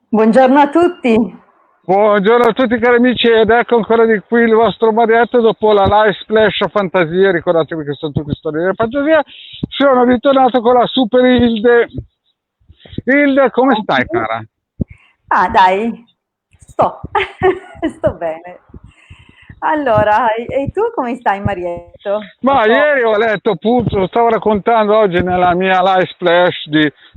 Buongiorno a tutti. Buongiorno a tutti cari amici ed ecco ancora di qui il vostro Marietto dopo la live splash a fantasia, ricordatevi che sono tutte storie di fantasia, sono ritornato con la super Hilde. Hilde, come stai cara? Ah, dai, sto, sto bene. Allora, e tu come stai, Marietto? Un Ma po'. ieri ho letto appunto, stavo raccontando oggi nella mia live splash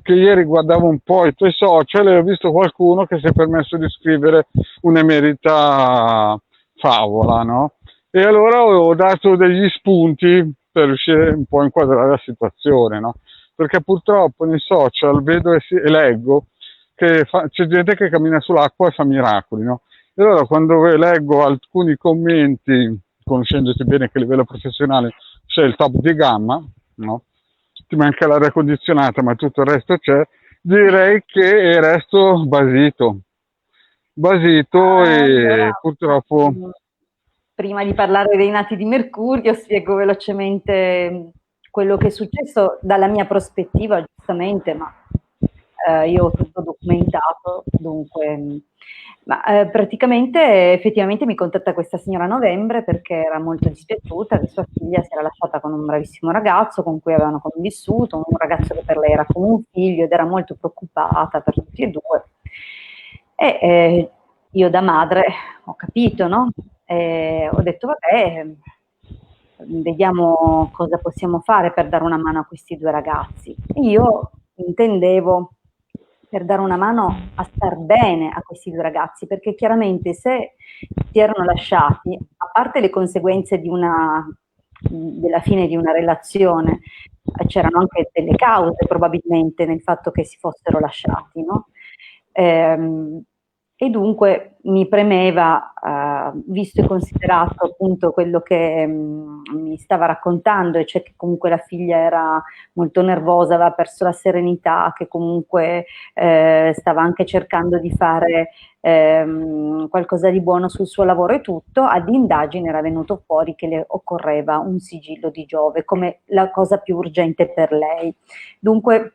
che ieri guardavo un po' i tuoi social e ho visto qualcuno che si è permesso di scrivere un'emerita favola, no? E allora ho dato degli spunti per riuscire un po' a inquadrare la situazione, no? Perché purtroppo nei social vedo e leggo che c'è gente che cammina sull'acqua e fa miracoli, no? E allora quando leggo alcuni commenti, conoscendoti bene che a livello professionale c'è il top di gamma, no? Ti manca l'aria condizionata, ma tutto il resto c'è, direi che resto basito. Basito Allora, e purtroppo. mm, prima di parlare dei nati di Mercurio, spiego velocemente quello che è successo dalla mia prospettiva, giustamente, ma io ho tutto documentato, dunque, ma praticamente effettivamente mi contatta questa signora a novembre perché era molto dispiaciuta che sua figlia si era lasciata con un bravissimo ragazzo con cui avevano convissuto, un ragazzo che per lei era come un figlio ed era molto preoccupata per tutti e due. E io da madre ho capito, no? E ho detto, vabbè, vediamo cosa possiamo fare per dare una mano a questi due ragazzi. Io intendevo per dare una mano a star bene a questi due ragazzi, perché chiaramente se si erano lasciati, a parte le conseguenze della fine di una relazione, c'erano anche delle cause probabilmente nel fatto che si fossero lasciati, no? Ehm, e dunque mi premeva, visto e considerato appunto quello che mi stava raccontando, e cioè che comunque la figlia era molto nervosa, aveva perso la serenità, che comunque stava anche cercando di fare qualcosa di buono sul suo lavoro e tutto, ad indagine era venuto fuori che le occorreva un sigillo di Giove come la cosa più urgente per lei. Dunque,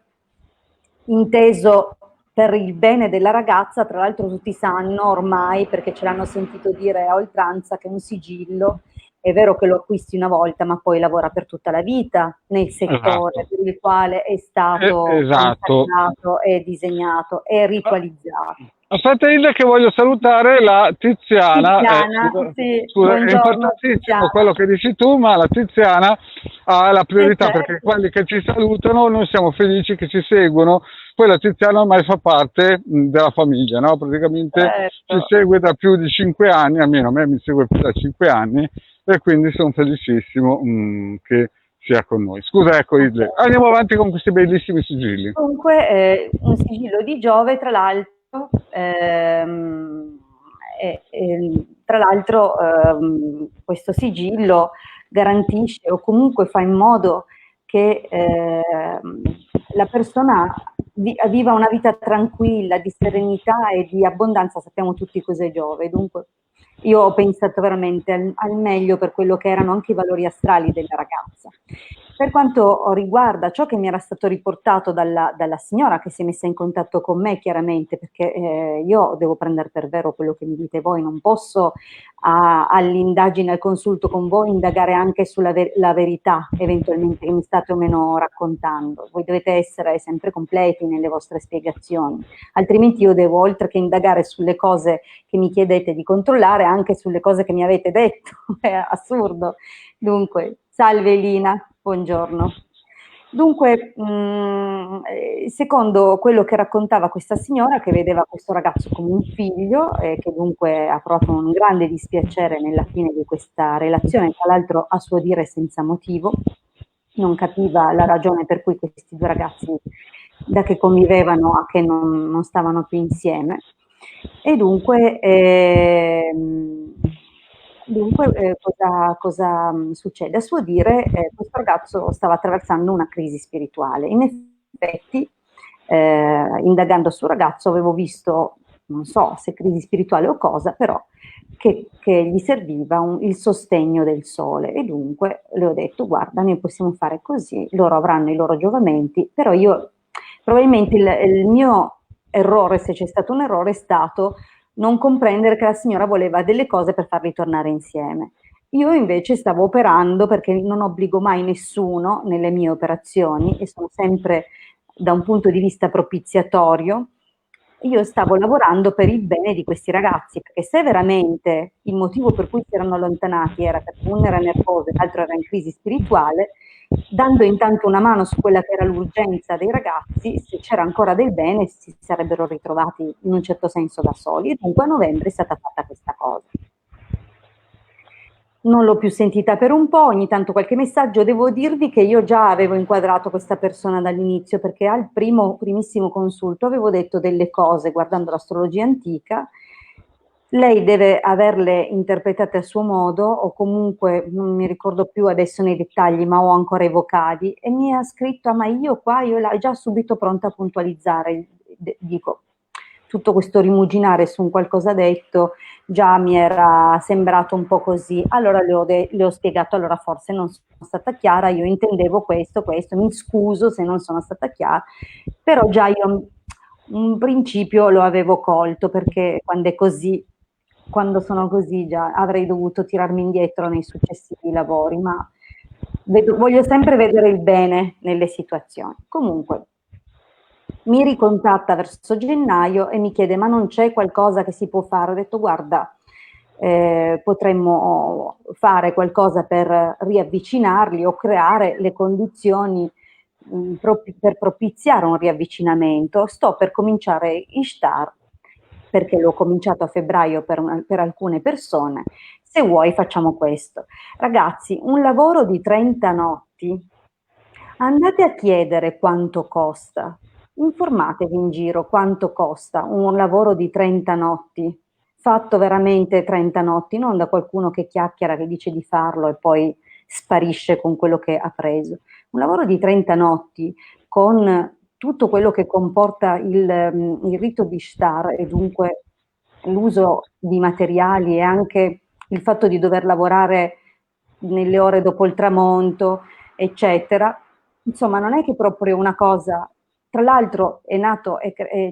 inteso per il bene della ragazza, tra l'altro tutti sanno ormai, perché ce l'hanno sentito dire a oltranza, che un sigillo è vero che lo acquisti una volta, ma poi lavora per tutta la vita nel settore Esatto. per il quale è stato Esatto. consacrato e disegnato e ritualizzato. Aspetta Hilda che voglio salutare la Tiziana, Tiziana, scusa, sì, scusa, è buongiorno importantissimo Tiziana. quello che dici tu, ma la Tiziana ha la priorità perché Certo, quelli che ci salutano noi siamo felici che ci seguono, poi la Tiziana ormai fa parte della famiglia, no? Praticamente ci certo. segue da più di 5 anni, almeno a me mi segue più da 5 anni e quindi sono felicissimo che sia con noi. Scusa, ecco Hilda, Ok. andiamo avanti con questi bellissimi sigilli. Dunque, un sigillo di Giove, tra l'altro, tra l'altro questo sigillo garantisce o comunque fa in modo che la persona viva una vita tranquilla, di serenità e di abbondanza. Sappiamo tutti cos'è Giove, dunque io ho pensato veramente al meglio per quello che erano anche i valori astrali della ragazza. Per quanto riguarda ciò che mi era stato riportato dalla signora che si è messa in contatto con me, chiaramente, perché io devo prendere per vero quello che mi dite voi, non posso all'indagine, al consulto con voi, indagare anche sulla la verità, eventualmente, che mi state o meno raccontando. Voi dovete essere sempre completi nelle vostre spiegazioni, altrimenti io devo, oltre che indagare sulle cose che mi chiedete di controllare, anche sulle cose che mi avete detto. È assurdo. Dunque, salve Elina, buongiorno. Dunque, secondo quello che raccontava questa signora, che vedeva questo ragazzo come un figlio e che dunque ha provato un grande dispiacere nella fine di questa relazione, tra l'altro a suo dire senza motivo, non capiva la ragione per cui questi due ragazzi da che convivevano a che non stavano più insieme. E dunque, cosa succede? A suo dire, questo ragazzo stava attraversando una crisi spirituale. In effetti, indagando sul ragazzo, avevo visto, non so se crisi spirituale o cosa, però che gli serviva il sostegno del sole e dunque le ho detto guarda noi possiamo fare così, loro avranno i loro giovamenti, però io probabilmente il mio errore, se c'è stato un errore, è stato non comprendere che la signora voleva delle cose per farli tornare insieme. Io invece stavo operando, perché non obbligo mai nessuno nelle mie operazioni e sono sempre da un punto di vista propiziatorio. Io stavo lavorando per il bene di questi ragazzi, perché se veramente il motivo per cui si erano allontanati era perché uno era nervoso e l'altro era in crisi spirituale, dando intanto una mano su quella che era l'urgenza dei ragazzi, se c'era ancora del bene si sarebbero ritrovati in un certo senso da soli, e dunque a novembre è stata fatta questa cosa. Non l'ho più sentita per un po', ogni tanto qualche messaggio. Devo dirvi che io già avevo inquadrato questa persona dall'inizio, perché al primissimo consulto avevo detto delle cose guardando l'astrologia antica. Lei deve averle interpretate a suo modo, o comunque non mi ricordo più adesso nei dettagli, ma ho ancora i vocali, e mi ha scritto: ma io qua, io là, già subito pronta a puntualizzare. Dico, tutto questo rimuginare su un qualcosa detto già mi era sembrato un po' così. Allora le ho spiegato: allora forse non sono stata chiara, io intendevo questo, mi scuso se non sono stata chiara, però già io un principio lo avevo colto, perché quando è così, quando sono così, già avrei dovuto tirarmi indietro nei successivi lavori, ma voglio sempre vedere il bene nelle situazioni. Comunque, mi ricontatta verso gennaio e mi chiede: ma non c'è qualcosa che si può fare? Ho detto: guarda, potremmo fare qualcosa per riavvicinarli o creare le condizioni per propiziare un riavvicinamento. Sto per cominciare Ishtar, perché l'ho cominciato a febbraio per alcune persone. Se vuoi facciamo questo. Ragazzi, un lavoro di 30 notti, andate a chiedere quanto costa. Informatevi in giro quanto costa un lavoro di 30 notti, fatto veramente 30 notti, non da qualcuno che chiacchiera, che dice di farlo e poi sparisce con quello che ha preso. Un lavoro di 30 notti con tutto quello che comporta il rito di Ishtar, e dunque l'uso di materiali e anche il fatto di dover lavorare nelle ore dopo il tramonto, eccetera. Insomma, non è che proprio una cosa. Tra l'altro è nato,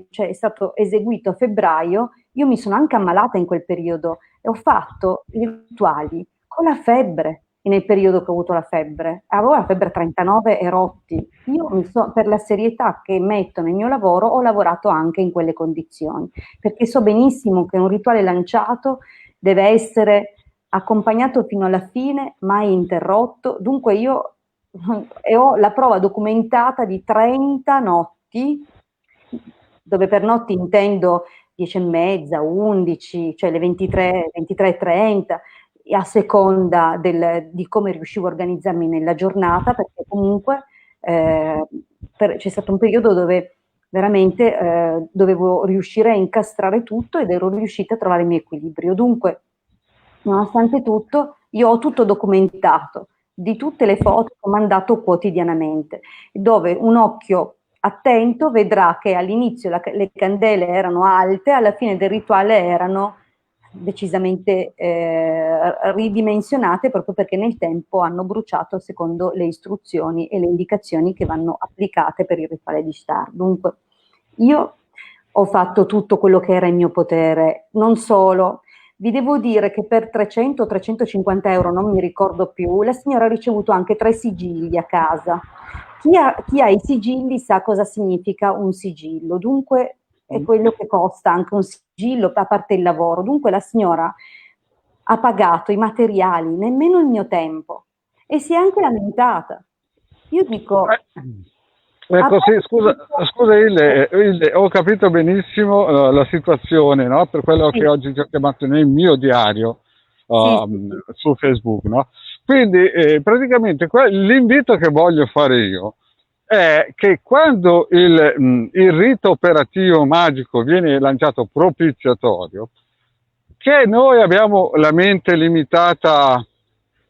cioè è stato eseguito a febbraio. Io mi sono anche ammalata in quel periodo e ho fatto i rituali con la febbre, nel periodo che ho avuto la febbre. Avevo la febbre 39 e rotti. Per la serietà che metto nel mio lavoro, ho lavorato anche in quelle condizioni, perché so benissimo che un rituale lanciato deve essere accompagnato fino alla fine, mai interrotto. Dunque io e ho la prova documentata di 30 notti, dove per notti intendo 10 e mezza, 11, cioè le 23, 23:30, a seconda di come riuscivo a organizzarmi nella giornata, perché comunque c'è stato un periodo dove veramente dovevo riuscire a incastrare tutto ed ero riuscita a trovare il mio equilibrio. Dunque, nonostante tutto, io ho tutto documentato, di tutte le foto che ho mandato quotidianamente, dove un occhio attento vedrà che all'inizio le candele erano alte, alla fine del rituale erano decisamente ridimensionate, proprio perché nel tempo hanno bruciato secondo le istruzioni e le indicazioni che vanno applicate per il rituale di Shtar. Dunque, io ho fatto tutto quello che era in mio potere, non solo. Vi devo dire che per 300-350 euro, non mi ricordo più, la signora ha ricevuto anche 3 sigilli a casa. Chi ha i sigilli sa cosa significa un sigillo, dunque è quello che costa anche un sigillo, a parte il lavoro. Dunque la signora ha pagato i materiali, nemmeno il mio tempo, e si è anche lamentata. Io dico... Ecco, sì, scusa Ilde, ho capito benissimo la situazione, no? Per quello che oggi ti ho chiamato nel mio diario su Facebook, no? Quindi praticamente l'invito che voglio fare io è che quando il rito operativo magico viene lanciato propiziatorio, che noi abbiamo la mente limitata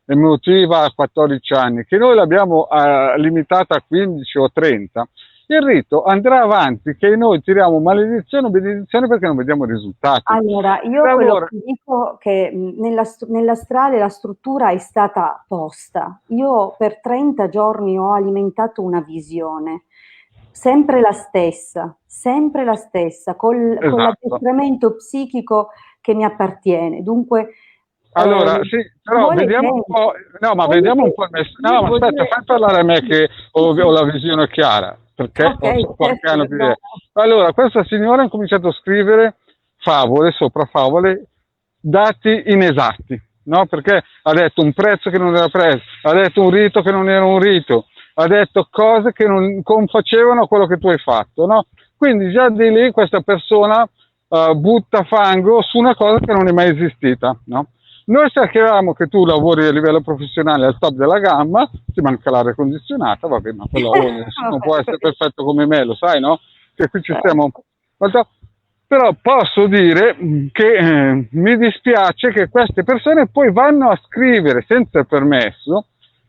emotiva a 14 anni, che noi l'abbiamo limitata a 15 o 30, il rito andrà avanti che noi tiriamo maledizione o benedizione perché non vediamo risultati. Allora, io quello che dico che nell'astrale la struttura è stata posta. Io per 30 giorni ho alimentato una visione. sempre la stessa, con Esatto. l'addestramento psichico che mi appartiene. Dunque, Allora, sì, però vuole vediamo un tempo. po', no, ma Poi vediamo un po' il io no, ma devo aspetta, dire, fai parlare a me che sì, ho sì, la visione chiara, perché ok, ho qualche certo, anno più di te. perdona. Allora, questa signora ha cominciato a scrivere favole, sopra favole, dati inesatti, no? Perché ha detto un prezzo che non era prezzo, ha detto un rito che non era un rito, ha detto cose che non confacevano quello che tu hai fatto, no? Quindi già di lì questa persona butta fango su una cosa che non è mai esistita, no? Noi sapevamo che tu lavori a livello professionale al top della gamma, ti manca l'aria condizionata, vabbè, ma quello nessuno può Vabbè, essere perfetto come me, lo sai, no? Che qui ci stiamo. certo. Però posso dire che mi dispiace che queste persone poi vanno a scrivere senza permesso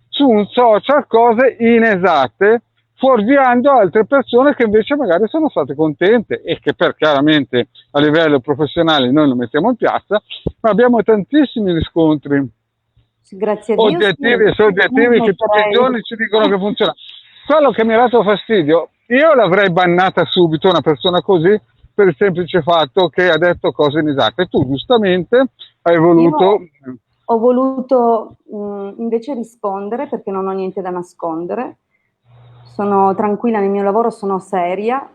su un social cose inesatte, fuorviando altre persone che invece magari sono state contente e che per chiaramente a livello professionale noi lo mettiamo in piazza, ma abbiamo tantissimi riscontri Grazie a Dio, sì, oggettivi e non soggettivi che tutti i smetterei. giorni ci dicono che funziona. Quello che mi ha dato fastidio, io l'avrei bannata subito una persona così per il semplice fatto che ha detto cose inesatte. Tu giustamente hai Io voluto. ho voluto invece rispondere perché non ho niente da nascondere. Sono tranquilla nel mio lavoro, sono seria,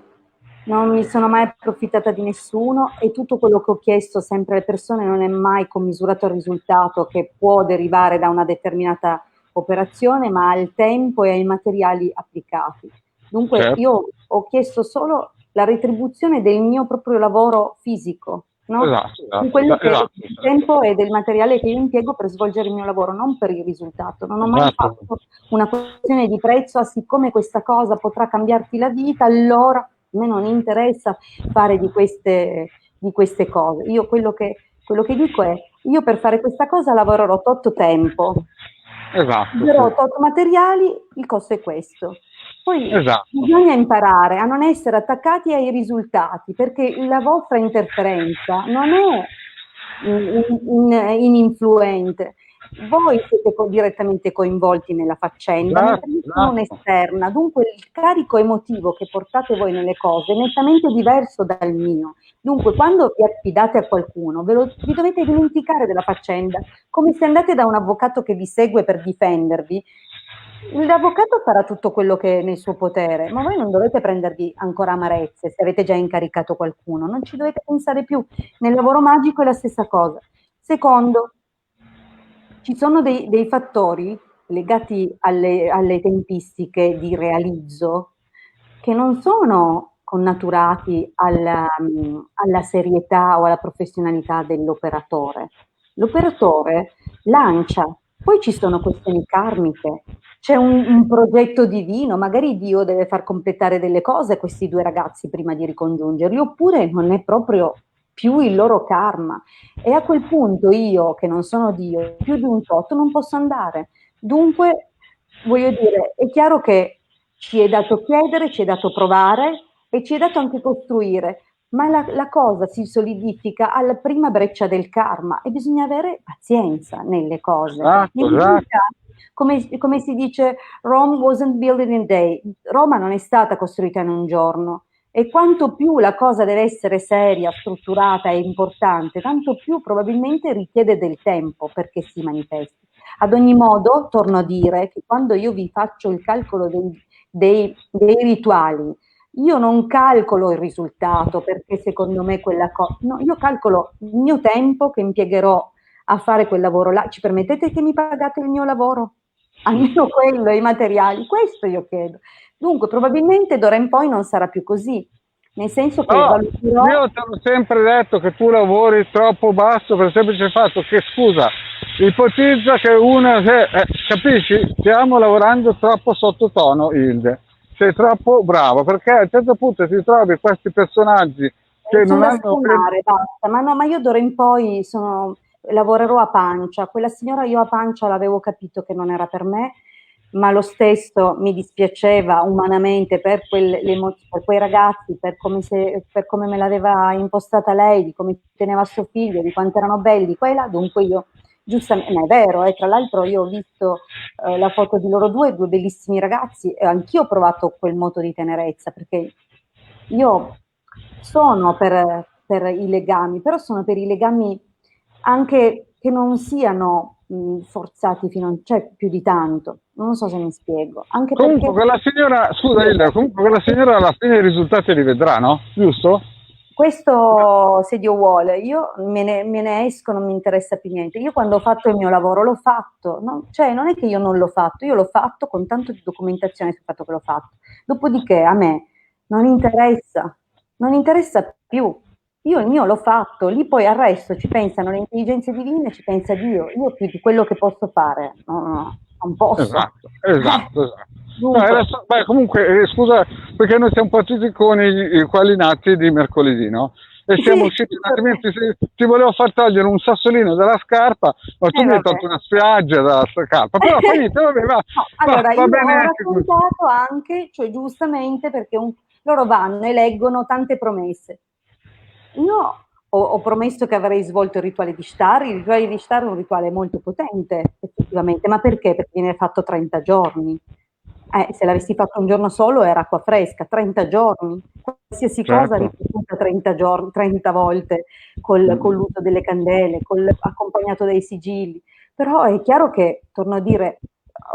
non mi sono mai approfittata di nessuno e tutto quello che ho chiesto sempre alle persone non è mai commisurato al risultato che può derivare da una determinata operazione, ma al tempo e ai materiali applicati. Dunque Certo, io ho chiesto solo la retribuzione del mio proprio lavoro fisico, no? esatto, Di esatto, quello che esatto, del tempo e del materiale che io impiego per svolgere il mio lavoro, non per il risultato. Non ho mai esatto. fatto una questione di prezzo, siccome questa cosa potrà cambiarti la vita, allora a me non interessa fare di queste cose. Io quello che dico è, io per fare questa cosa lavorerò tot tempo, Esatto, userò sì. tot materiali, il costo è questo. Poi Esatto. bisogna imparare a non essere attaccati ai risultati, perché la vostra interferenza non è ininfluente. Voi siete direttamente coinvolti nella faccenda, Esatto, mentre io sono esatto. un'esterna, dunque il carico emotivo che portate voi nelle cose è nettamente diverso dal mio. Dunque, quando vi affidate a qualcuno, vi dovete dimenticare della faccenda, come se andate da un avvocato che vi segue per difendervi. L'avvocato farà tutto quello che è nel suo potere, ma voi non dovete prendervi ancora amarezze se avete già incaricato qualcuno, non ci dovete pensare più. Nel lavoro magico è la stessa cosa. Secondo, ci sono dei fattori legati alle tempistiche di realizzo che non sono connaturati alla serietà o alla professionalità dell'operatore. L'operatore lancia, poi ci sono questioni karmiche, c'è un progetto divino, magari Dio deve far completare delle cose a questi due ragazzi prima di ricongiungerli, oppure non è proprio più il loro karma. E a quel punto io, che non sono Dio, più di un tot non posso andare. Dunque, voglio dire, è chiaro che ci è dato chiedere, ci è dato provare e ci è dato anche costruire, ma la cosa si solidifica alla prima breccia del karma e bisogna avere pazienza nelle cose. Esatto, In esatto. verità, come si dice, Rome wasn't built in a day. Roma non è stata costruita in un giorno. E quanto più la cosa deve essere seria, strutturata e importante, tanto più probabilmente richiede del tempo perché si manifesti. Ad ogni modo, torno a dire che quando io vi faccio il calcolo dei rituali, io non calcolo il risultato perché secondo me quella cosa, no, io calcolo il mio tempo che impiegherò a fare quel lavoro là. Ci permettete che mi pagate il mio lavoro? Almeno quello e i materiali, questo io chiedo. Dunque, probabilmente d'ora in poi non sarà più così, nel senso che No, valuterò. io ti ho sempre detto che tu lavori troppo basso per il semplice fatto che, scusa, ipotizza che capisci? Stiamo lavorando troppo sottotono, Hilde. Sei troppo bravo, perché a un certo punto ti trovi questi personaggi che Sono non da hanno. sfumare, basta. Ma no, ma io d'ora in poi lavorerò a pancia. Quella signora io a pancia l'avevo capito che non era per me, ma lo stesso mi dispiaceva umanamente per quei ragazzi, per come me l'aveva impostata lei, di come teneva suo figlio, di quanto erano belli, qua e là. Dunque giustamente, ma è vero, tra l'altro io ho visto la foto di loro due bellissimi ragazzi, e anch'io ho provato quel moto di tenerezza, perché io sono per i legami, però sono per i legami anche che non siano forzati cioè più di tanto, non so se mi spiego, anche Comunque perché quella signora, scusa Hilda, comunque quella signora alla fine i risultati li vedrà, no? Giusto? questo, se Dio vuole, io me ne esco, non mi interessa più niente. Io quando ho fatto il mio lavoro l'ho fatto, no? Cioè non è che io non l'ho fatto, io l'ho fatto con tanto di documentazione sul fatto che l'ho fatto. Dopodiché a me non interessa, non interessa più. Io il mio l'ho fatto, lì poi al resto ci pensano le intelligenze divine, ci pensa Dio. Io più di quello che posso fare, non posso. Esatto, esatto, esatto. No, Dunque, beh, comunque, scusa, perché noi siamo partiti con i quali nati di mercoledì, no? E siamo sì, usciti, altrimenti ti volevo far togliere un sassolino dalla scarpa, ma tu mi hai vabbè. tolto una spiaggia dalla scarpa. Però fa niente, vabbè, No, allora va io bene ho anche così. raccontato anche, cioè giustamente perché loro vanno e leggono tante promesse. Io ho promesso che avrei svolto il rituale di Shtar. Il rituale di Shtar è un rituale molto potente, effettivamente, ma perché? Perché viene fatto 30 giorni. Se l'avessi fatto un giorno solo era acqua fresca, 30 giorni, qualsiasi cosa Certo. ripetuta 30 giorni, 30 volte con l'uso delle candele, accompagnato dai sigilli. Però è chiaro che, torno a dire,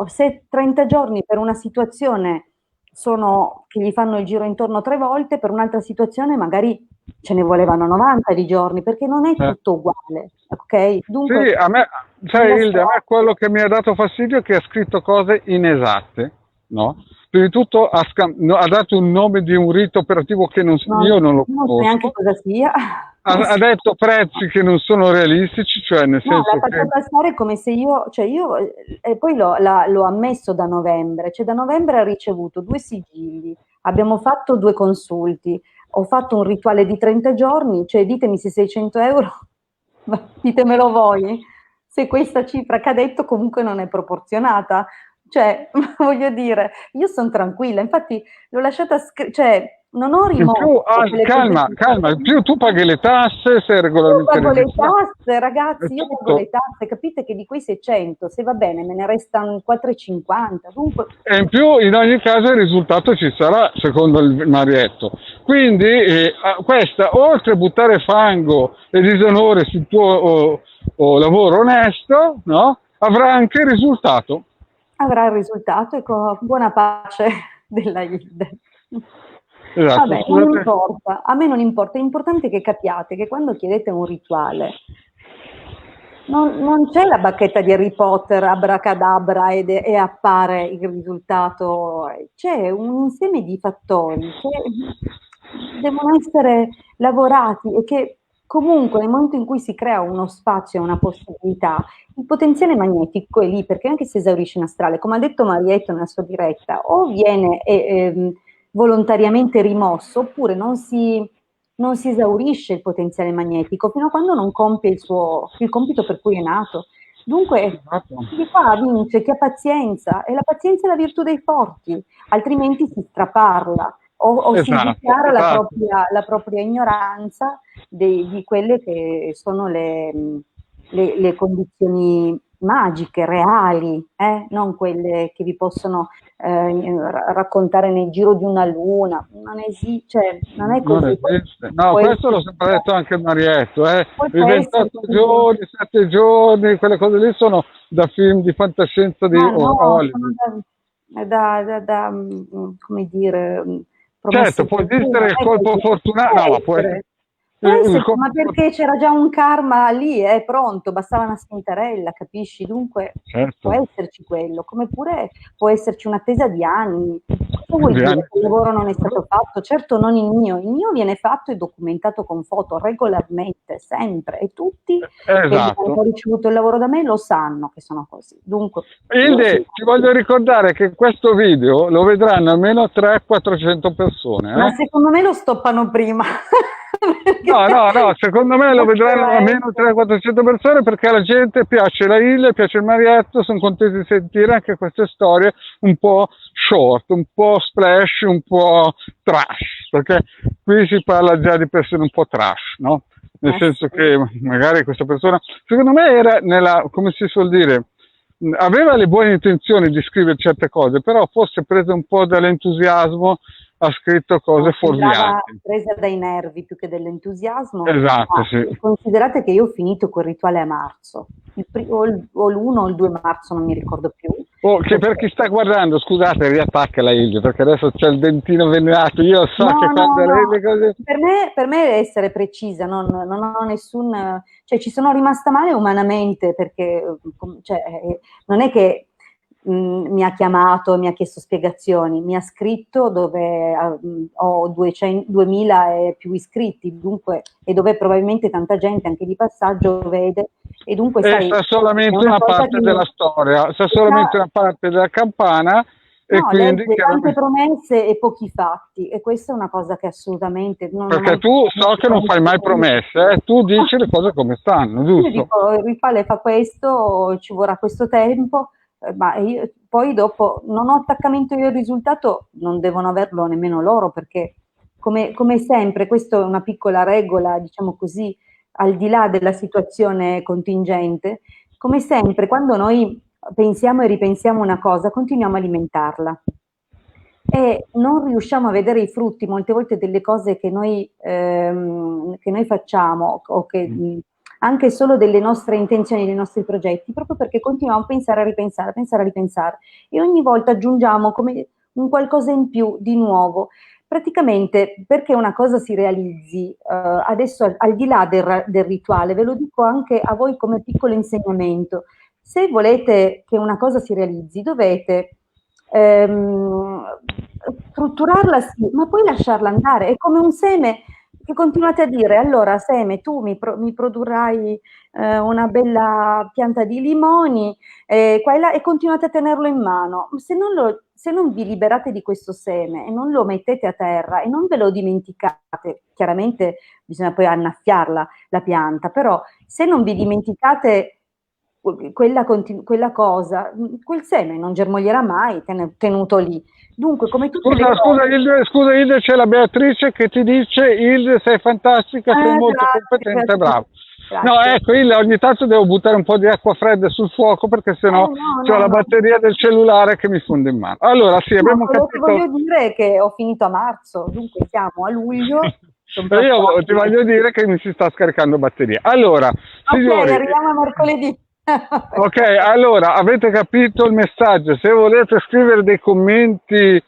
se 30 giorni per una situazione sono che gli fanno il giro intorno 3 volte, per un'altra situazione magari ce ne volevano 90 di giorni, perché non è Eh. tutto uguale, ok? Sì, Dunque, a me, sai nella Hilde, a me strada, quello che mi ha dato fastidio è che ha scritto cose inesatte, no? Prima di tutto ha dato un nome di un rito operativo che io non lo non so neanche conosco, cosa sia. ha detto prezzi che non sono realistici, cioè nel No, l'ha senso fatto che... passare come se io, cioè io, e poi l'ho ammesso da novembre, cioè da novembre ha ricevuto 2 sigilli, abbiamo fatto 2 consulti, ho fatto un rituale di 30 giorni, cioè ditemi se 600 euro, ma ditemelo voi, se questa cifra che ha detto comunque non è proporzionata, cioè voglio dire, io sono tranquilla, infatti l'ho lasciata, cioè non ho In più, rimosso quelle cose calma, che calma, in più tu paghi le tasse, sei io regolarmente pago le registrato, tasse, è ragazzi, io pago tutto. le tasse, capite che di quei 600, se va bene, me ne restano 4,50, dunque, E in più, in ogni caso, il risultato ci sarà, secondo il Marietto. Quindi, questa, oltre a buttare fango e disonore sul tuo lavoro onesto, no? Avrà anche il risultato. avrà il risultato e con buona pace della Hilde. Esatto, Vabbè, non scusate. importa, a me non importa, è importante che capiate che quando chiedete un rituale, non c'è la bacchetta di Harry Potter, abracadabra e appare il risultato, c'è un insieme di fattori che devono essere lavorati e che comunque nel momento in cui si crea uno spazio e una possibilità, il potenziale magnetico è lì, perché anche se esaurisce in astrale, come ha detto Marietto nella sua diretta, o viene volontariamente rimosso, oppure non si esaurisce il potenziale magnetico fino a quando non compie il compito per cui è nato. Dunque, Esatto. di qua vince chi ha pazienza, e la pazienza è la virtù dei forti, altrimenti si straparla o si Esatto, dichiara esatto. la propria ignoranza di quelle che sono le condizioni magiche, reali, non quelle che vi possono raccontare nel giro di una luna, cioè, non è Non così. Poi esiste. No, può questo l'ho esserci, sempre detto anche il Marietto, eh. poi I può 28 esserci, giorni, 7 giorni, quelle cose lì sono da film di fantascienza di ma no, sono Hollywood. come dire, Certo, promesse può così, non esistere il è colpo così. fortunato, Può no, ma essere, può il esserci, colpo ma perché c'era già un karma lì, è pronto, bastava una spintarella, capisci? Dunque può certo, esserci quello, come pure può esserci un'attesa di anni. Cosa vuol dire Viane- che il lavoro non è stato fatto? Certo non il mio viene fatto e documentato con foto regolarmente, sempre, e tutti quelli che hanno esatto. ricevuto il lavoro da me lo sanno che sono così. Dunque, io sono Ilde, ti voglio ricordare che questo video lo vedranno almeno 300-400 ma persone, eh? secondo me lo stoppano prima. No, Perché no, no, secondo me lo vedranno poteva almeno essere. 300-400 persone perché alla gente piace la Ile, piace il Marietto, sono contenti di sentire anche queste storie un po' short, un po' splash, un po' trash, perché qui si parla già di persone un po' trash, no? nel senso sì. che magari questa persona, secondo me era come si suol dire, aveva le buone intenzioni di scrivere certe cose, però forse presa un po' dall'entusiasmo ha scritto cose No, sembrava fuorvianti. presa dai nervi più che dall'entusiasmo, Esatto, ma sì. considerate che io ho finito quel rituale a marzo, o l'1 o il 2 marzo, non mi ricordo più, Oh, che per chi perché sta guardando, scusate, riattacca la Ilde, perché adesso c'è il dentino avvelenato. Io so che no, no, quando no, le cose... per me deve essere precisa, non ho nessun, cioè ci sono rimasta male umanamente perché cioè, non è che mi ha chiamato, mi ha chiesto spiegazioni, mi ha scritto dove ho 200, 2000 e più iscritti, dunque, e dove probabilmente tanta gente anche di passaggio vede, e dunque E sai, sa è solamente una una cosa che parte della storia, sa solamente una parte della campana e no, quindi legge tante chiaramente... promesse e pochi fatti, e questa è una cosa che assolutamente non ho Perché mai tu so che non fai mai condiviso. promesse, tu dici le cose come stanno, Io giusto? dico, il rituale fa questo, ci vorrà questo tempo, ma poi dopo non ho attaccamento io al risultato, non devono averlo nemmeno loro, perché come sempre, questa è una piccola regola, diciamo così, al di là della situazione contingente, come sempre, quando noi pensiamo e ripensiamo una cosa, continuiamo a alimentarla e non riusciamo a vedere i frutti molte volte delle cose che noi facciamo o che anche solo delle nostre intenzioni, dei nostri progetti, proprio perché continuiamo a pensare, a ripensare, a pensare, a ripensare e ogni volta aggiungiamo come un qualcosa in più di nuovo. Praticamente perché una cosa si realizzi, adesso al di là del rituale, ve lo dico anche a voi come piccolo insegnamento, se volete che una cosa si realizzi, dovete ehm, strutturarla sì, ma poi lasciarla andare. È come un seme che continuate a dire, allora seme, tu mi produrrai una bella pianta di limoni, qua e là, e continuate a tenerlo in mano. Se non vi liberate di questo seme e non lo mettete a terra e non ve lo dimenticate, chiaramente bisogna poi annaffiarla la pianta, però se non vi dimenticate quella cosa, quel seme non germoglierà mai tenuto lì. Dunque, come tutte le cose, Scusa Ilde, c'è la Beatrice che ti dice Ilde sei fantastica, sei molto grazie, competente, grazie, bravo. No, grazie. ecco, Ilde, ogni tanto devo buttare un po' di acqua fredda sul fuoco perché sennò No, ho no, la no. batteria del cellulare che mi fonde in mano. Allora, sì, No, abbiamo quello che capito. voglio dire è che ho finito a marzo, dunque siamo a luglio, sono E io ti passati. voglio dire che mi si sta scaricando batteria. Allora, Ok, signori, arriviamo a mercoledì. ok, allora avete capito il messaggio. Se volete scrivere dei commenti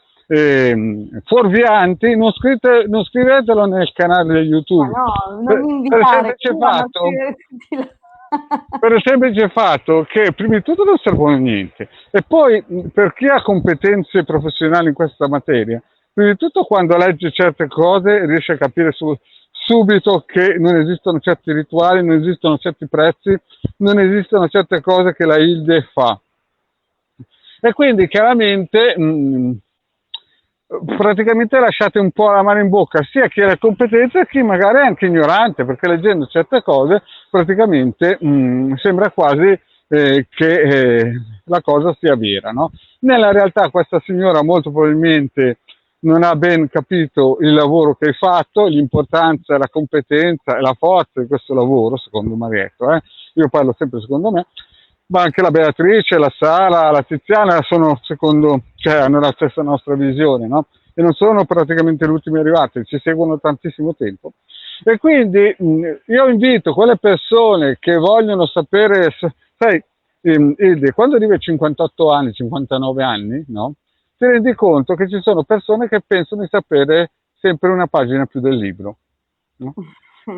fuorvianti, non scrivetelo nel canale Ma YouTube. no, non Per, mi per il invitare, semplice vanno a fatto, scrivere tutti là. per il semplice fatto che prima di tutto non servono a niente e poi per chi ha competenze professionali in questa materia, prima di tutto quando legge certe cose riesce a capire subito che non esistono certi rituali, non esistono certi prezzi, non esistono certe cose che la Hilde fa. E quindi chiaramente praticamente lasciate un po' la mano in bocca sia a chi ha le competenze che chi magari è anche ignorante, perché leggendo certe cose praticamente sembra quasi che la cosa sia vera. No? Nella realtà questa signora molto probabilmente non ha ben capito il lavoro che hai fatto, l'importanza e la competenza e la forza di questo lavoro, secondo Marietto, io parlo sempre secondo me, ma anche la Beatrice, la Sara, la Tiziana sono secondo, cioè hanno la stessa nostra visione, no? E non sono praticamente gli ultimi arrivati, ci seguono tantissimo tempo. E quindi io invito quelle persone che vogliono sapere, sai, quando arrivi a 58 anni, 59 anni, no? Ti rendi conto che ci sono persone che pensano di sapere sempre una pagina più del libro. No?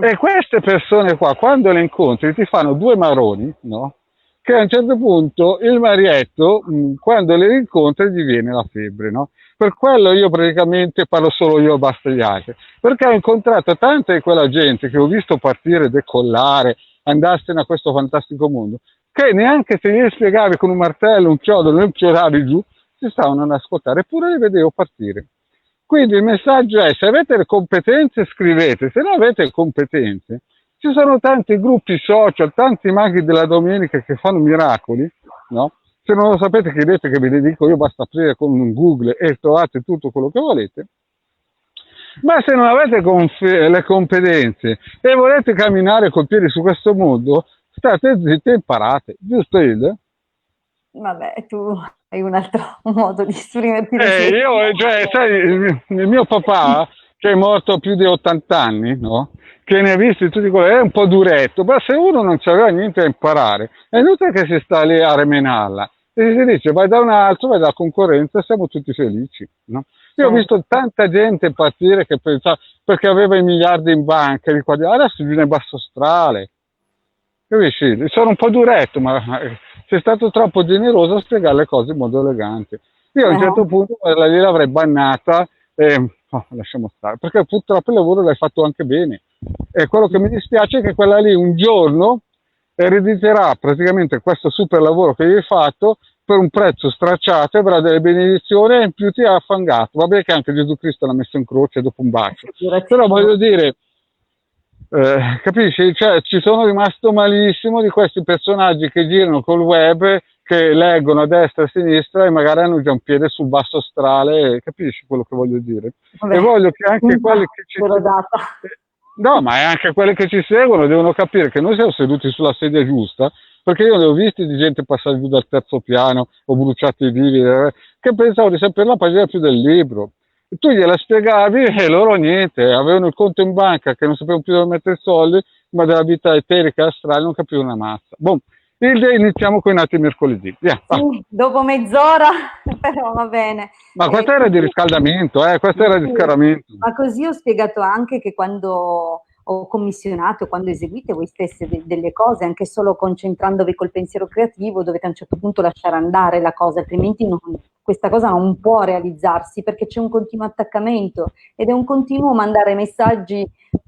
E queste persone qua, quando le incontri, ti fanno due maroni, no? Che a un certo punto il Marietto, quando le incontri, gli viene la febbre, no? Per quello io praticamente parlo solo io e basta gli altri, perché ho incontrato tanta di quella gente che ho visto partire, decollare, andarsene a questo fantastico mondo, che neanche se gli spiegavi con un martello, un chiodo, lo inchiodavi giù, si stavano ad ascoltare, eppure li vedevo partire. Quindi il messaggio è: se avete le competenze scrivete, se non avete competenze, ci sono tanti gruppi social, tanti maghi della domenica che fanno miracoli, no? Se non lo sapete chiedete che ve ne dico io, basta aprire con un Google e trovate tutto quello che volete. Ma se non avete le competenze e volete camminare col piede su questo mondo, state zitti e imparate, giusto Hilde? Vabbè, tu hai un altro modo di esprimerti riflessione. Io, cioè, sai, il mio papà, che è morto più di 80 anni, no? Che ne ha visti tutti quelli, è un po' duretto, ma se uno non c'aveva niente da imparare, è inutile che si sta lì a remenarla. E si dice, vai da un altro, vai da concorrenza, siamo tutti felici, no? Io ho visto tanta gente partire che pensava, perché aveva i miliardi in banca, di qua, adesso viene basso strale. Capisci? Sono un po' duretto, ma sei stato troppo generoso a spiegare le cose in modo elegante. Io a un certo punto quella lì l'avrei bannata e no, lasciamo stare, perché purtroppo il lavoro l'hai fatto anche bene. E quello che mi dispiace è che quella lì un giorno erediterà praticamente questo super lavoro che hai fatto per un prezzo stracciato, avrà delle benedizioni e in più ti ha affangato. Vabbè che anche Gesù Cristo l'ha messo in croce dopo un bacio. Però voglio dire, capisci? Cioè, ci sono rimasto malissimo di questi personaggi che girano col web, che leggono a destra e a sinistra e magari hanno già un piede sul basso astrale, capisci quello che voglio dire? Vabbè, e voglio che anche quelli che ci no, ma è anche quelli che ci seguono devono capire che noi siamo seduti sulla sedia giusta, perché io ne ho visti di gente passare giù dal terzo piano o bruciati vivi, che pensavo di sapere la pagina più del libro. Tu gliela spiegavi e loro niente, avevano il conto in banca che non sapevano più dove mettere i soldi, ma della vita eterica astrale non capivano una mazza. Boh, iniziamo con i nati mercoledì. Via, sì, dopo mezz'ora, però va bene. ma questo era di riscaldamento, questo era di riscaldamento. Ma così ho spiegato anche che quando ho commissionato, quando eseguite voi stesse delle cose, anche solo concentrandovi col pensiero creativo, dovete a un certo punto lasciare andare la cosa, altrimenti questa cosa non può realizzarsi, perché c'è un continuo attaccamento ed è un continuo mandare messaggi,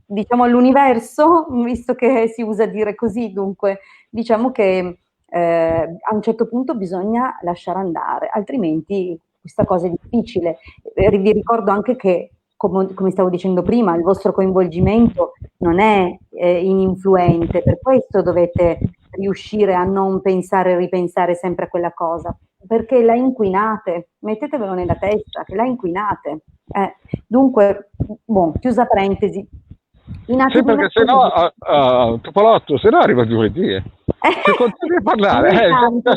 diciamo, all'universo, visto che si usa dire così, dunque diciamo che a un certo punto bisogna lasciare andare, altrimenti questa cosa è difficile. Vi ricordo anche che, come stavo dicendo prima, il vostro coinvolgimento non è ininfluente, per questo dovete riuscire a non pensare e ripensare sempre a quella cosa, perché la inquinate, mettetevelo nella testa, che la inquinate. Dunque, bon, chiusa parentesi. Sì, perché se no, Topolotto, se no arriva giovedì. Se continui a parlare,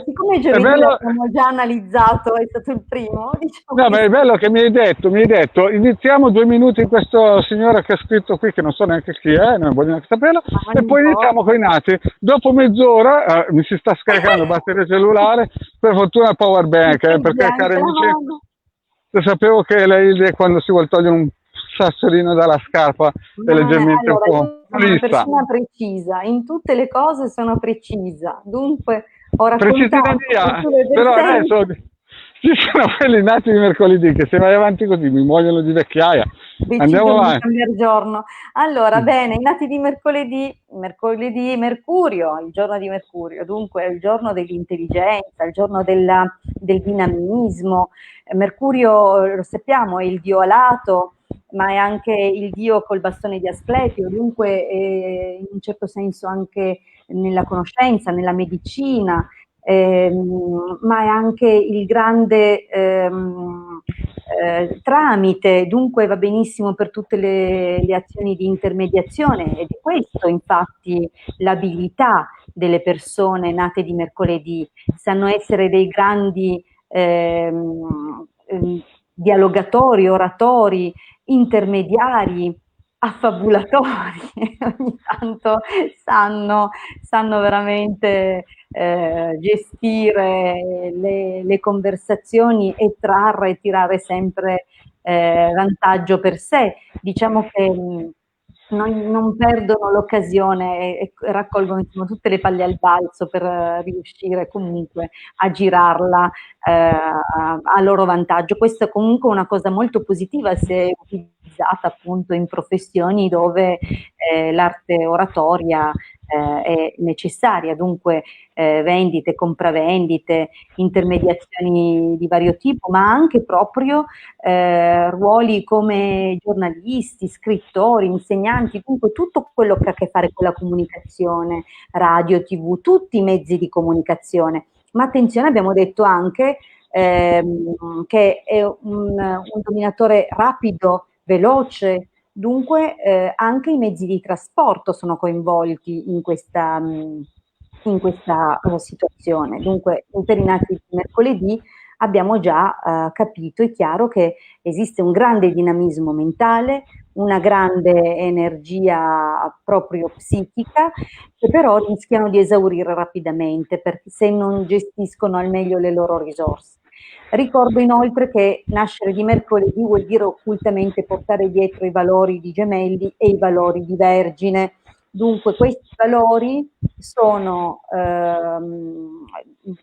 siccome giovedì l'abbiamo già analizzato, è stato il primo, diciamo. No, ma è bello che mi hai detto, iniziamo 2 minuti in questo signore che ha scritto qui, che non so neanche chi è, non voglio neanche saperlo, e poi iniziamo con i nati. Dopo mezz'ora mi si sta scaricando la batteria cellulare, per fortuna il power bank, perché cari amici, sapevo che lei quando si vuole togliere un sassolino dalla scarpa è leggermente un po' sono una persona precisa, in tutte le cose sono precisa, dunque ho raccontato però adesso ci sono quelli nati di mercoledì che se vai avanti così mi muoiono di vecchiaia. Andiamo avanti. Giorno. Allora, bene, i nati di mercoledì, Mercurio, il giorno di Mercurio, dunque è il giorno dell'intelligenza, il giorno del dinamismo. Mercurio, lo sappiamo, è il dio alato, ma è anche il dio col bastone di Asclepio, dunque in un certo senso anche nella conoscenza, nella medicina, ma è anche il grande tramite, dunque va benissimo per tutte le azioni di intermediazione, ed è questo infatti l'abilità delle persone nate di mercoledì, sanno essere dei grandi dialogatori, oratori, intermediari, affabulatori, ogni tanto sanno veramente gestire le conversazioni e trarre e tirare sempre vantaggio per sé. Diciamo che non perdono l'occasione e raccolgono insomma tutte le palle al balzo per riuscire comunque a girarla a loro vantaggio. Questa è comunque una cosa molto positiva se utilizzata appunto in professioni dove l'arte oratoria è necessaria, dunque vendite, compravendite, intermediazioni di vario tipo, ma anche proprio ruoli come giornalisti, scrittori, insegnanti, dunque tutto quello che ha a che fare con la comunicazione, radio, TV, tutti i mezzi di comunicazione. Ma attenzione, abbiamo detto anche che è un dominatore rapido veloce, dunque anche i mezzi di trasporto sono coinvolti in questa situazione. Dunque, per i nati di mercoledì abbiamo già capito, è chiaro che esiste un grande dinamismo mentale, una grande energia proprio psichica, che però rischiano di esaurire rapidamente se non gestiscono al meglio le loro risorse. Ricordo inoltre che nascere di mercoledì vuol dire occultamente portare dietro i valori di Gemelli e i valori di Vergine. Dunque questi valori sono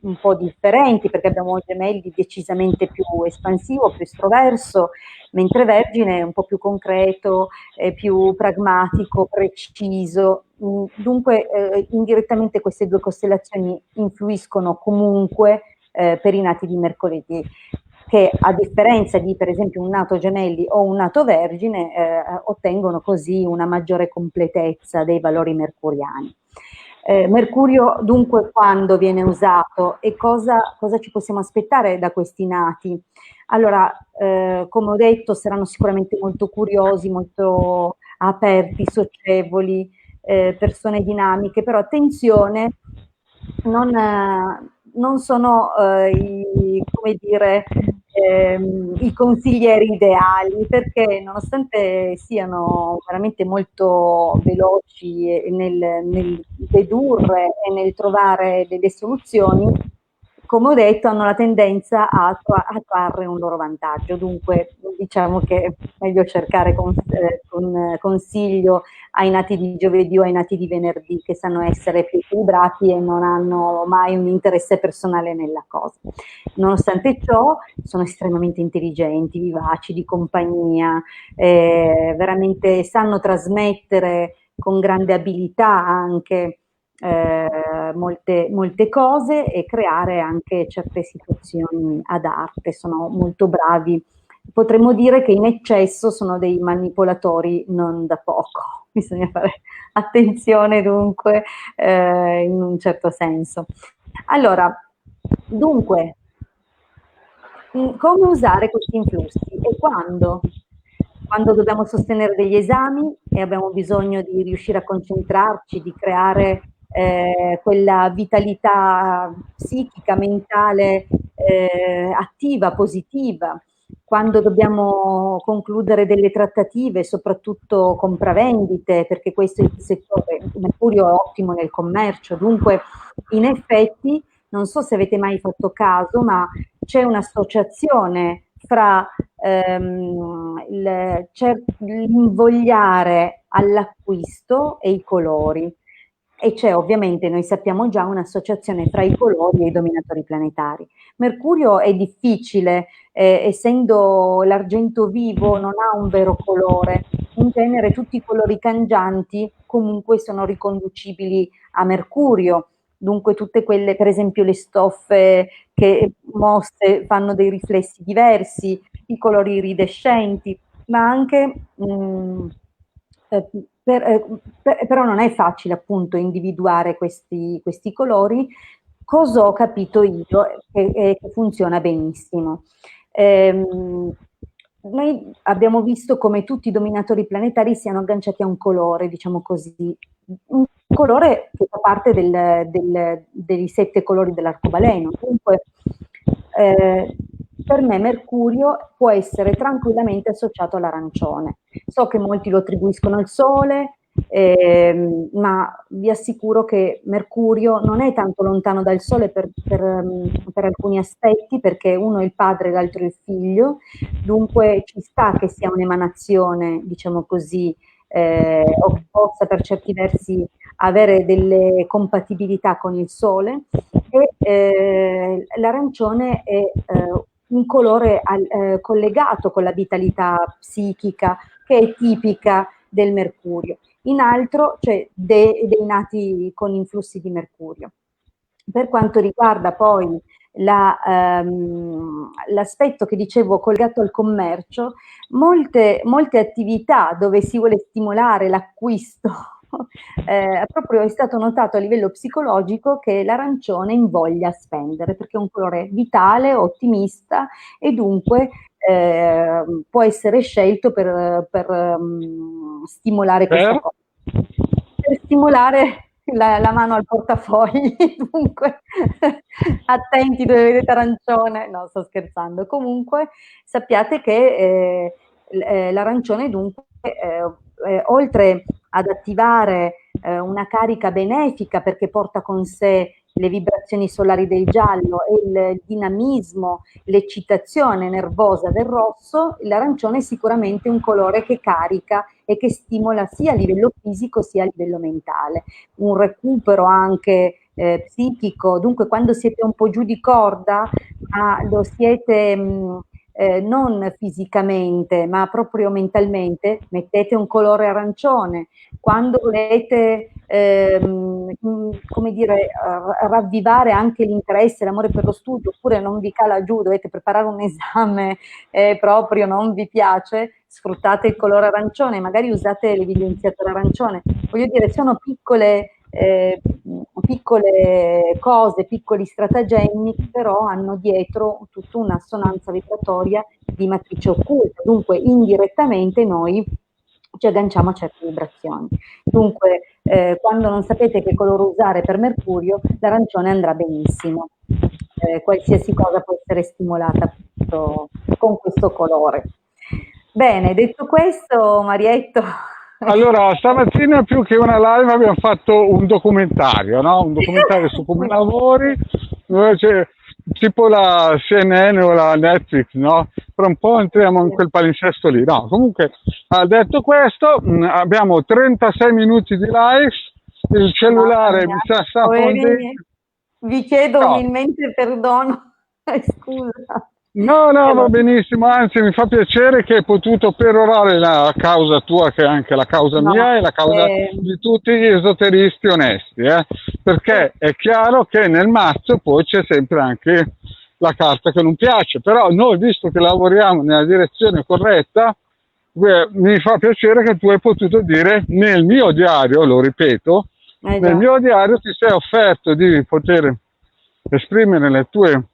un po' differenti, perché abbiamo Gemelli decisamente più espansivo, più estroverso, mentre Vergine è un po' più concreto, più pragmatico, preciso. Dunque indirettamente queste due costellazioni influiscono comunque per i nati di mercoledì, che a differenza di per esempio un nato Gemelli o un nato Vergine ottengono così una maggiore completezza dei valori mercuriani. Mercurio dunque quando viene usato e cosa ci possiamo aspettare da questi nati? Allora, come ho detto, saranno sicuramente molto curiosi, molto aperti, socievoli, persone dinamiche, però attenzione, non sono come dire, i consiglieri ideali, perché nonostante siano veramente molto veloci nel dedurre e nel trovare delle soluzioni, come ho detto, hanno la tendenza a trarre un loro vantaggio. Dunque, diciamo che è meglio cercare consiglio ai nati di giovedì o ai nati di venerdì, che sanno essere più equilibrati e non hanno mai un interesse personale nella cosa. Nonostante ciò, sono estremamente intelligenti, vivaci, di compagnia, veramente sanno trasmettere con grande abilità anche molte cose e creare anche certe situazioni ad arte, sono molto bravi. Potremmo dire che in eccesso sono dei manipolatori non da poco, bisogna fare attenzione dunque in un certo senso. Allora, dunque, come usare questi influssi e quando? Quando dobbiamo sostenere degli esami e abbiamo bisogno di riuscire a concentrarci, di creare quella vitalità psichica, mentale, attiva, positiva, quando dobbiamo concludere delle trattative, soprattutto compravendite, perché questo è il settore, Mercurio è ottimo nel commercio, dunque in effetti, non so se avete mai fatto caso, ma c'è un'associazione fra l'invogliare all'acquisto e i colori. E c'è ovviamente, noi sappiamo già, un'associazione fra i colori e i dominatori planetari. Mercurio è difficile, essendo l'argento vivo, non ha un vero colore. In genere tutti i colori cangianti comunque sono riconducibili a Mercurio. Dunque tutte quelle, per esempio le stoffe che mosse fanno dei riflessi diversi, i colori iridescenti, ma anche però non è facile appunto individuare questi colori. Cosa ho capito io che funziona benissimo. Noi abbiamo visto come tutti i dominatori planetari siano agganciati a un colore, diciamo così, un colore che fa parte dei 7 colori dell'arcobaleno. Dunque, per me Mercurio può essere tranquillamente associato all'arancione. So che molti lo attribuiscono al Sole, ma vi assicuro che Mercurio non è tanto lontano dal Sole per alcuni aspetti, perché uno è il padre e l'altro è il figlio, dunque ci sta che sia un'emanazione, diciamo così, o che possa per certi versi avere delle compatibilità con il Sole, e l'arancione è un colore collegato con la vitalità psichica che è tipica del Mercurio. In altro c'è dei nati con influssi di Mercurio. Per quanto riguarda poi l'aspetto che dicevo collegato al commercio, molte attività dove si vuole stimolare l'acquisto, proprio è stato notato a livello psicologico che l'arancione invoglia a spendere, perché è un colore vitale, ottimista e dunque può essere scelto per stimolare questa cosa. Per stimolare la mano al portafogli, dunque attenti dove vedete arancione, no, sto scherzando. Comunque sappiate che l'arancione dunque oltre ad attivare una carica benefica perché porta con sé le vibrazioni solari del giallo e il dinamismo, l'eccitazione nervosa del rosso, l'arancione è sicuramente un colore che carica e che stimola sia a livello fisico sia a livello mentale. Un recupero anche psichico, dunque quando siete un po' giù di corda, ma lo siete non fisicamente, ma proprio mentalmente, mettete un colore arancione. Quando volete come dire, ravvivare anche l'interesse, l'amore per lo studio, oppure non vi cala giù, dovete preparare un esame proprio non vi piace, sfruttate il colore arancione, magari usate l'evidenziatore arancione. Voglio dire, sono piccole cose, piccoli stratagemmi che però hanno dietro tutta un'assonanza vibratoria di matrice occulta, dunque indirettamente noi ci agganciamo a certe vibrazioni. Dunque quando non sapete che colore usare per Mercurio, l'arancione andrà benissimo. Qualsiasi cosa può essere stimolata con questo colore. Bene, detto questo, Marietto. Allora, stamattina più che una live abbiamo fatto un documentario, no? Un documentario su come lavori, tipo la CNN o la Netflix, no? Tra un po' entriamo in quel palinsesto lì. No, comunque, detto questo, abbiamo 36 minuti di live, il cellulare mi sta affondando. Vi chiedo umilmente perdono, scusa. No, va benissimo, anzi mi fa piacere che hai potuto perorare la causa tua, che è anche la causa mia e la causa di tutti gli esoteristi onesti, perché è chiaro che nel mazzo poi c'è sempre anche la carta che non piace, però noi, visto che lavoriamo nella direzione corretta, mi fa piacere che tu hai potuto dire nel mio diario, lo ripeto, nel mio diario ti sei offerto di poter esprimere le tue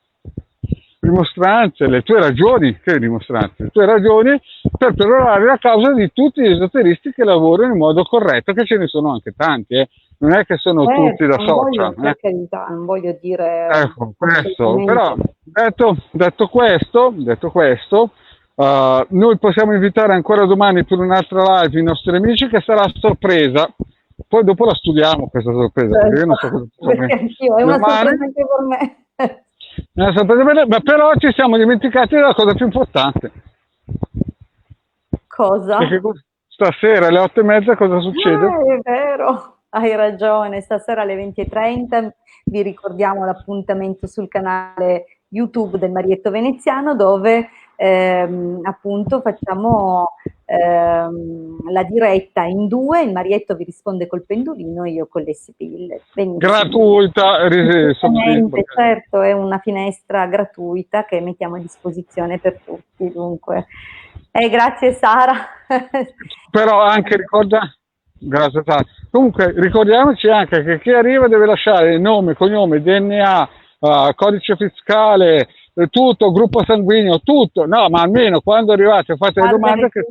dimostranze, le tue ragioni, che dimostranze, le tue ragioni per perorare la causa di tutti gli esoteristi che lavorano in modo corretto, che ce ne sono anche tanti, non è che sono tutti da social. Per carità, non voglio dire... Ecco, questo, però detto questo, noi possiamo invitare ancora domani per un'altra live i nostri amici che sarà sorpresa, poi dopo la studiamo questa sorpresa, perché io non so cosa perché anch'io, è una sorpresa anche per me. Ma però ci siamo dimenticati della cosa più importante. Cosa? Perché stasera alle 8:30 cosa succede? È vero, hai ragione, stasera alle 20:30 vi ricordiamo l'appuntamento sul canale YouTube del Marietto Veneziano dove appunto facciamo la diretta in due, il Marietto vi risponde col pendolino e io con le sibille. Gratuita, certo, è una finestra gratuita che mettiamo a disposizione per tutti, dunque. Grazie Sara. Però anche grazie Sara. Comunque ricordiamoci anche che chi arriva deve lasciare nome, cognome, DNA, codice fiscale, tutto, gruppo sanguigno, tutto, no, ma almeno quando arrivate fate le domande che...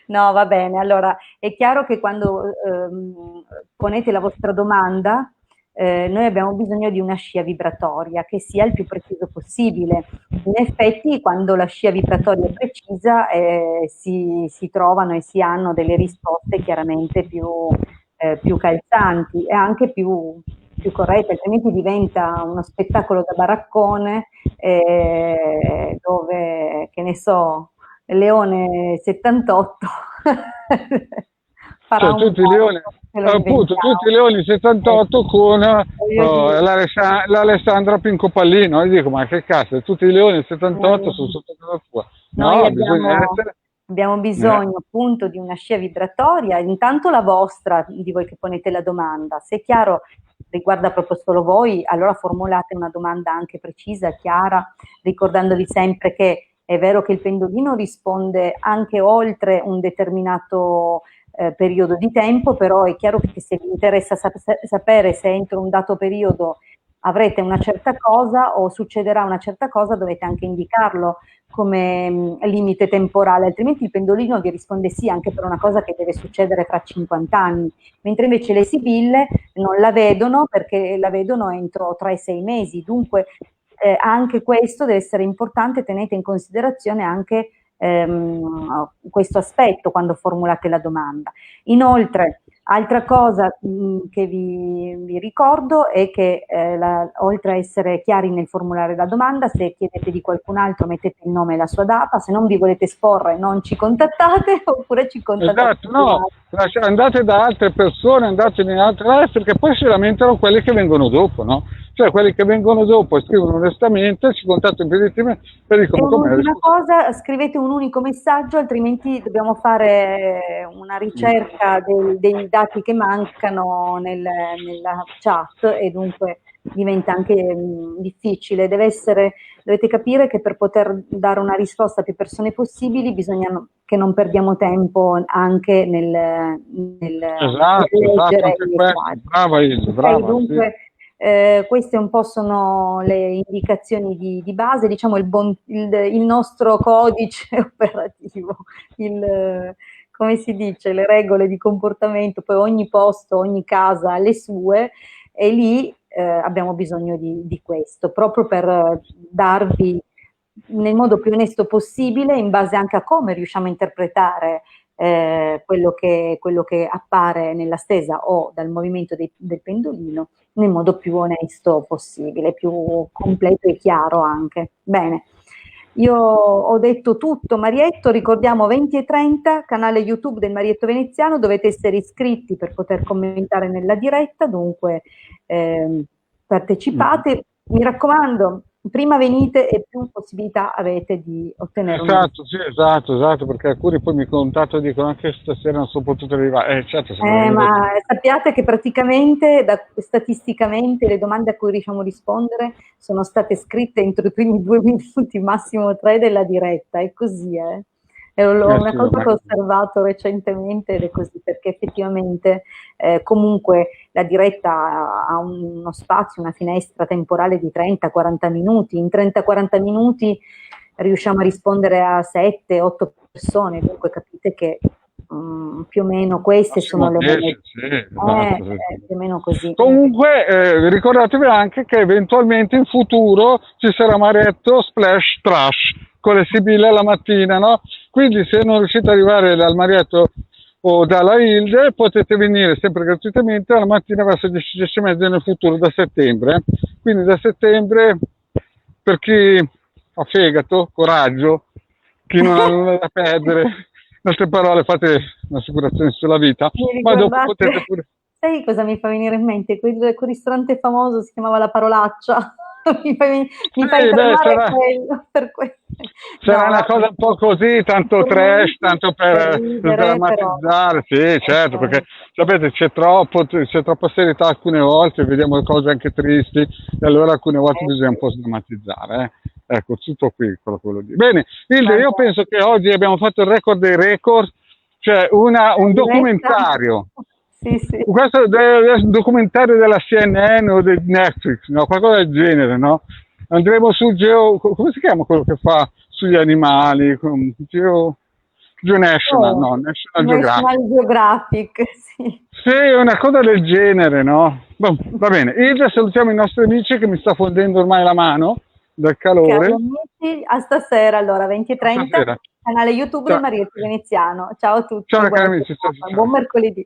No, va bene, allora è chiaro che quando ponete la vostra domanda noi abbiamo bisogno di una scia vibratoria che sia il più preciso possibile. In effetti quando la scia vibratoria è precisa si trovano e si hanno delle risposte chiaramente più calzanti e anche più corrette, altrimenti diventa uno spettacolo da baraccone dove, che ne so, Leone 78 farà cioè, tutti i leoni 78 con l'Alessandra Pincopallino. Io dico, ma che cazzo, tutti i leoni 78 sono sotto casa tua. No, abbiamo bisogno appunto di una scia vibratoria, intanto la vostra, di voi che ponete la domanda. Se è chiaro riguarda proprio solo voi, allora formulate una domanda anche precisa, chiara, ricordandovi sempre che è vero che il pendolino risponde anche oltre un determinato periodo di tempo, però è chiaro che se vi interessa sapere se entro un dato periodo avrete una certa cosa o succederà una certa cosa, dovete anche indicarlo come limite temporale, altrimenti il pendolino vi risponde sì anche per una cosa che deve succedere fra 50 anni, mentre invece le sibille non la vedono perché la vedono entro 3-6 mesi, dunque anche questo deve essere importante, tenete in considerazione anche questo aspetto quando formulate la domanda. Inoltre, altra cosa che vi ricordo è che oltre a essere chiari nel formulare la domanda, se chiedete di qualcun altro mettete il nome e la sua data, se non vi volete esporre non ci contattate oppure ci contattate. Esatto, no, andate da altre persone, andate in altre live perché poi si lamentano quelli che vengono dopo, no? Cioè quelli che vengono dopo e scrivono onestamente, ci contattano immediatamente e E dicono com'è. un'ultima cosa, scrivete un unico messaggio, altrimenti dobbiamo fare una ricerca dei dati che mancano nella chat e dunque diventa anche difficile. Dovete capire che per poter dare una risposta a più persone possibili bisogna che non perdiamo tempo anche nel leggere i messaggi. Brava Ilse, brava. Dunque, queste un po' sono le indicazioni di base, diciamo il nostro codice operativo, come si dice, le regole di comportamento, poi ogni posto, ogni casa ha le sue e lì abbiamo bisogno di questo, proprio per darvi nel modo più onesto possibile, in base anche a come riusciamo a interpretare quello che appare nella stesa o dal movimento del pendolino, nel modo più onesto possibile, più completo e chiaro anche. Bene, io ho detto tutto, Marietto, ricordiamo 20:30, canale YouTube del Marietto Veneziano, dovete essere iscritti per poter commentare nella diretta, dunque partecipate, mi raccomando, prima venite e più possibilità avete di ottenere esatto, perché alcuni poi mi contattano e dicono anche stasera non sono potuto arrivare. Certo, ma sappiate che praticamente, statisticamente, le domande a cui riusciamo a rispondere sono state scritte entro i primi 2 minuti, massimo 3 della diretta, è così, È una cosa che ho osservato recentemente ed è così, perché effettivamente comunque la diretta ha uno spazio, una finestra temporale di 30-40 minuti, in 30-40 minuti riusciamo a rispondere a 7-8 persone, dunque capite che più o meno queste sono le 10, sì, esatto. più o meno così. Comunque ricordatevi anche che eventualmente in futuro ci sarà Marietto Splash Trash con le sibille la mattina, no? Quindi se non riuscite ad arrivare dal Marietto o dalla Hilde potete venire sempre gratuitamente alla mattina verso 10:30 nel futuro da settembre. Quindi da settembre, per chi ha fegato, coraggio, chi non ha nulla da perdere, in altre parole fate un'assicurazione sulla vita, ma dopo potete pure... Sai cosa mi fa venire in mente? Quel ristorante famoso si chiamava La Parolaccia. mi fai tremare quello, per quello. Sarà una cosa un po' così, tanto trash, tanto per sdrammatizzare, sì, certo, perché sapete c'è troppa serietà alcune volte, vediamo cose anche tristi e allora alcune volte bisogna un po' sdrammatizzare. Ecco, tutto qui quello che volevo dire. Bene, Hilde, io penso che oggi abbiamo fatto il record dei record, cioè un documentario. Sì. Questo è un documentario della CNN o di Netflix, no? Qualcosa del genere, no? Andremo su come si chiama quello che fa sugli animali? National, no? National Geographic, sì. Sì, una cosa del genere, no? Va bene, Ilda, salutiamo i nostri amici che mi sta fondendo ormai la mano dal calore. Cari amici, a stasera allora, 20:30, canale YouTube del Marietto Veneziano. Ciao a tutti. Ciao cari amici, buon mercoledì.